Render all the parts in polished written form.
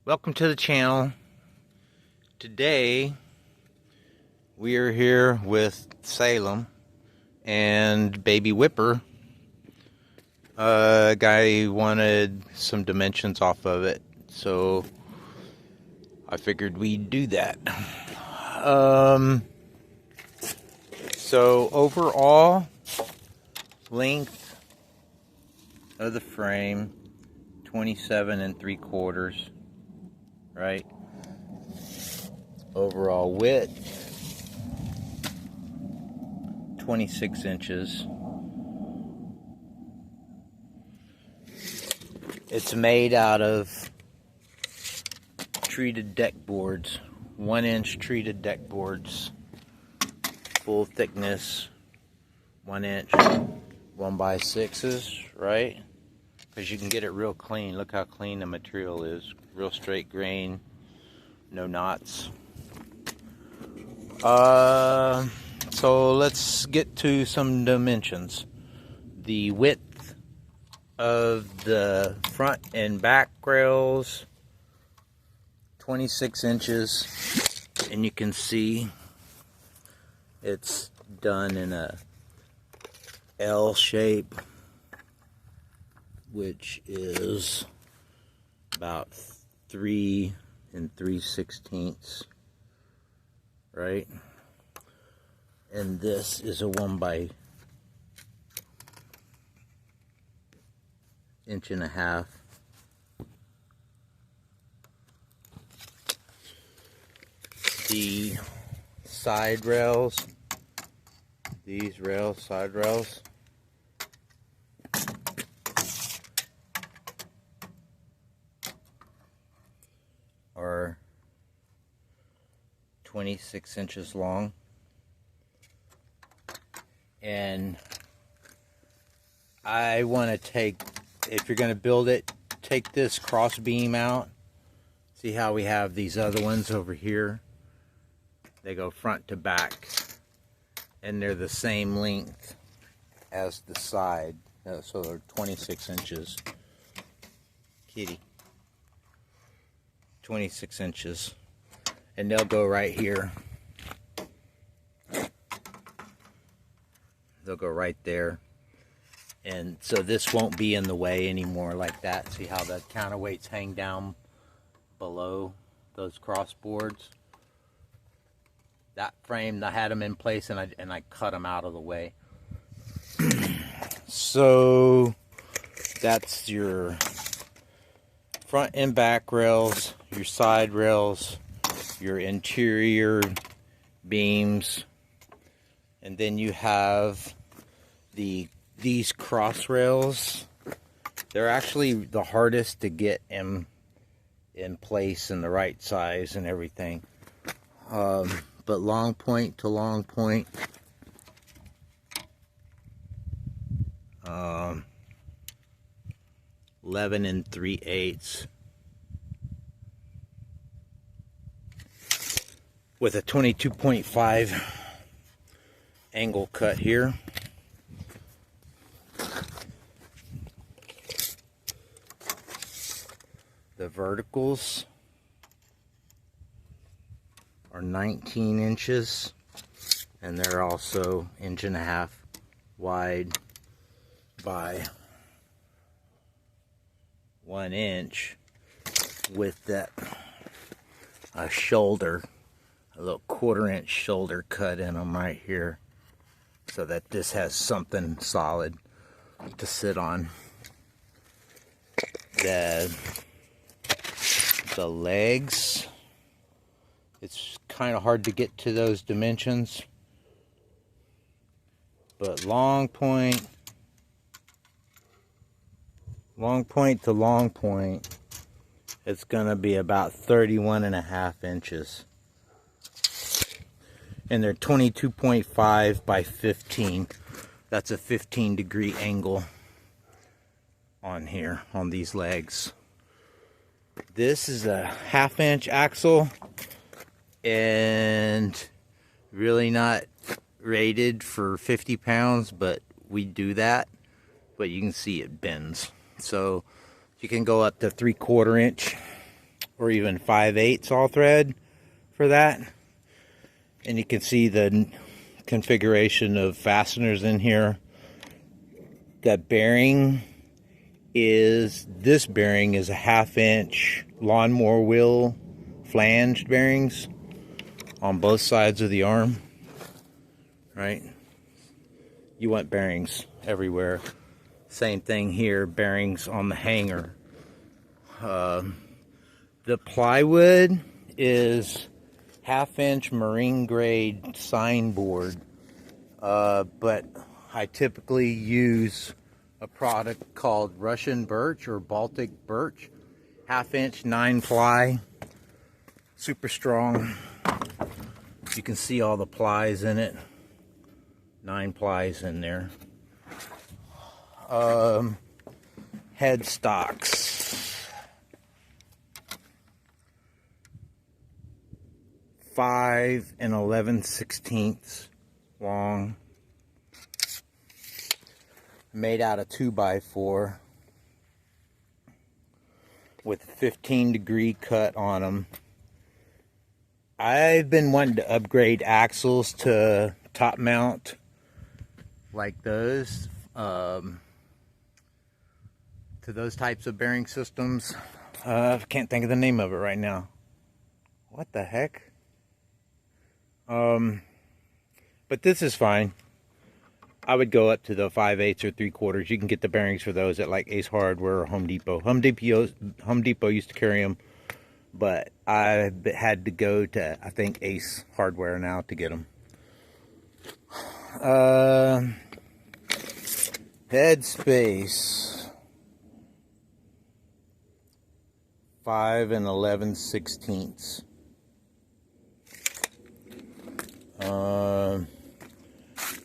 Welcome to the channel. Today we are here with Salem and baby Whipper. Guy wanted some dimensions off of it, so I figured we'd do that. So overall length of the frame 27 3/4, right? Overall width 26 inches. It's made out of treated deck boards, 1-inch treated deck boards, full thickness, 1 inch, 1x6s, right? Because you can get it real clean. Look how clean the material is. Real straight grain, no knots. So let's get to some dimensions. The width of the front and back rails, 26 inches, and you can see it's done in a L shape, which is about 3 3/16, right? And this is a 1x1.5 inches. The side rails, these rails, side rails, are 26 inches long. And I want to take, if you're going to build it, take this cross beam out. See how we have these other ones over here? They go front to back, and they're the same length as the side, so they're 26 inches. Kitty. 26 inches, and they'll go right here. They'll go right there, and so this won't be in the way anymore like that. See how the counterweights hang down below those cross boards? That frame, I had them in place, and I cut them out of the way. So that's your front and back rails, your side rails, your interior beams, and then you have these cross rails. They're actually the hardest to get in place in the right size and everything. But long point to long point, 11 3/8 with a 22.5 angle cut here. The verticals are 19 inches, and they're also 1.5 inches wide by 1 inch, with that a shoulder, a little 1/4 inch shoulder cut in them right here, so that this has something solid to sit on. The legs, it's kind of hard to get to those dimensions, but long point to long point, it's gonna be about 31.5 inches, and they're 22.5 by 15. That's a 15-degree angle on here on these legs. This is a 1/2 inch axle, and really not rated for 50 pounds, but we do that. But you can see it bends, so you can go up to 3/4 inch or even 5/8 all thread for that. And you can see the configuration of fasteners in here. That bearing is, this bearing is a 1/2 inch lawnmower wheel flanged bearings on both sides of the arm, right? You want bearings everywhere. Same thing here, bearings on the hanger. The plywood is 1/2 inch marine grade sign board, but I typically use a product called Russian birch or Baltic birch, 1/2 inch 9-ply, super strong. You can see all the plies in it, 9 plies in there. Headstocks, 5 11/16 long, made out of 2x4 with a 15-degree cut on them. I've been wanting to upgrade axles to top mount like those, to those types of bearing systems. I can't think of the name of it right now. What the heck? But this is fine. I would go up to the 5/8 or 3/4. You can get the bearings for those at like Ace Hardware or Home Depot. Home Depot used to carry them, but I had to go to, I think, Ace Hardware now to get them. Headspace, 5 11/16.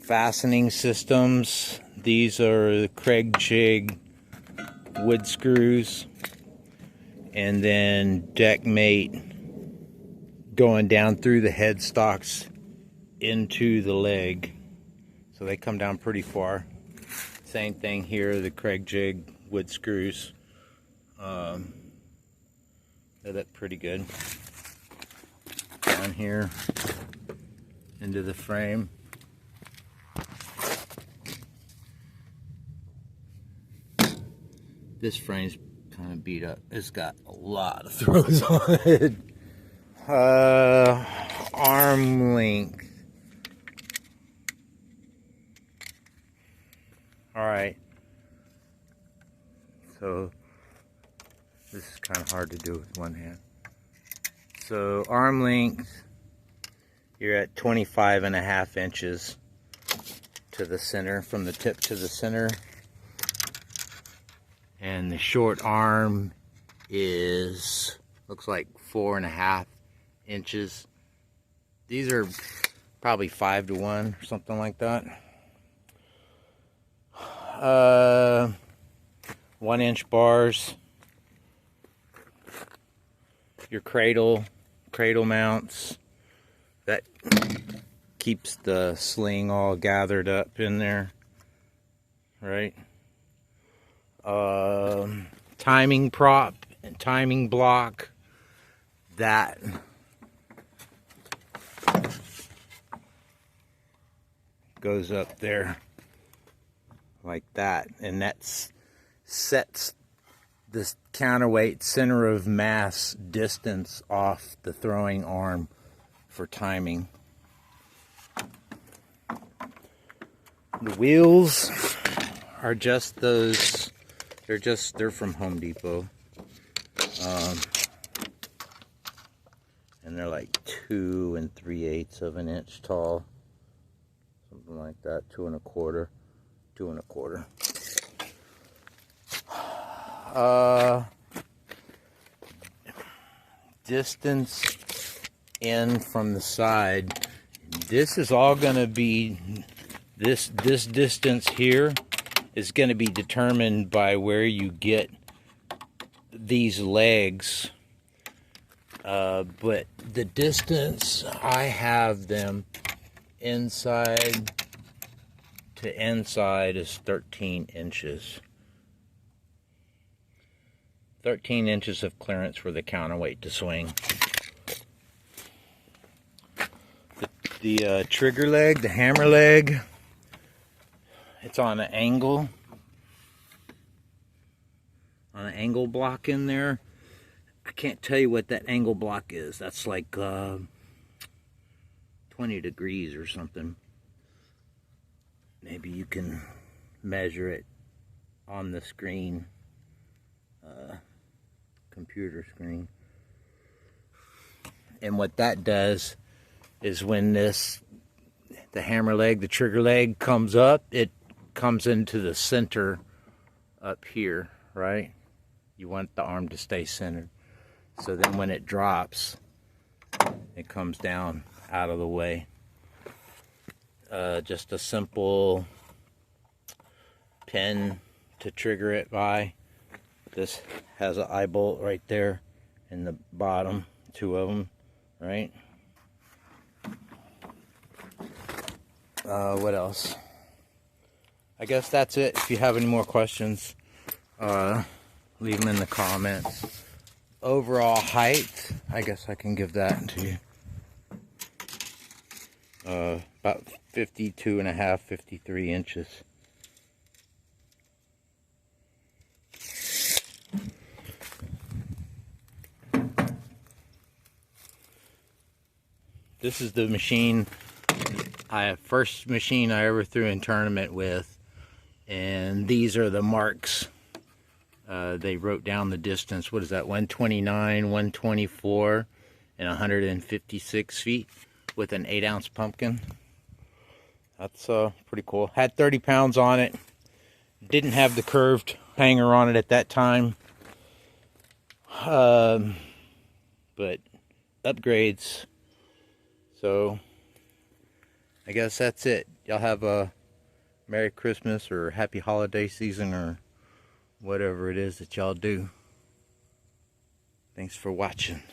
Fastening systems. These are the Craig Jig wood screws, and then deck mate going down through the headstocks into the leg, so they come down pretty far. Same thing here, the Craig Jig wood screws. They look pretty good down here into the frame. This frame's kind of beat up. It's got a lot of throws on it. Arm length. Alright. So, this is kind of hard to do with one hand. So, arm length, you're at 25.5 inches to the center, from the tip to the center. And the short arm is, looks like 4.5 inches. These are probably 5 to 1 or something like that. 1-inch bars. Your cradle mounts. That keeps the sling all gathered up in there, right? Timing prop and timing block, that goes up there like that, and that sets this counterweight center of mass distance off the throwing arm for timing. The wheels are just those. They're from Home Depot, and they're like 2 3/8 of an inch tall, something like that. 2 1/4, 2 1/4. Distance in from the side. This is all going to be, this distance here is going to be determined by where you get these legs. But the distance, I have them inside to inside is 13 inches. 13 inches of clearance for the counterweight to swing. The trigger leg, the hammer leg, it's on an angle. On an angle block in there. I can't tell you what that angle block is. That's like 20 degrees or something. Maybe you can measure it on the screen, computer screen. And what that does is when the hammer leg, the trigger leg comes up, it comes into the center up here, right? You want the arm to stay centered. So then when it drops, it comes down out of the way. Just a simple pin to trigger it by. This has an eye bolt right there in the bottom, 2 of them, right? What else? I guess that's it. If you have any more questions, leave them in the comments. Overall height, I guess I can give that to you. About 52.5, 53 inches. This is the machine, first machine I ever threw in tournament with, and these are the marks. They wrote down the distance. What is that? 129, 124, and 156 feet with an 8-ounce pumpkin. That's pretty cool. Had 30 pounds on it. Didn't have the curved hanger on it at that time. But upgrades. So I guess that's it. Y'all have a Merry Christmas or Happy Holiday Season or whatever it is that y'all do. Thanks for watching.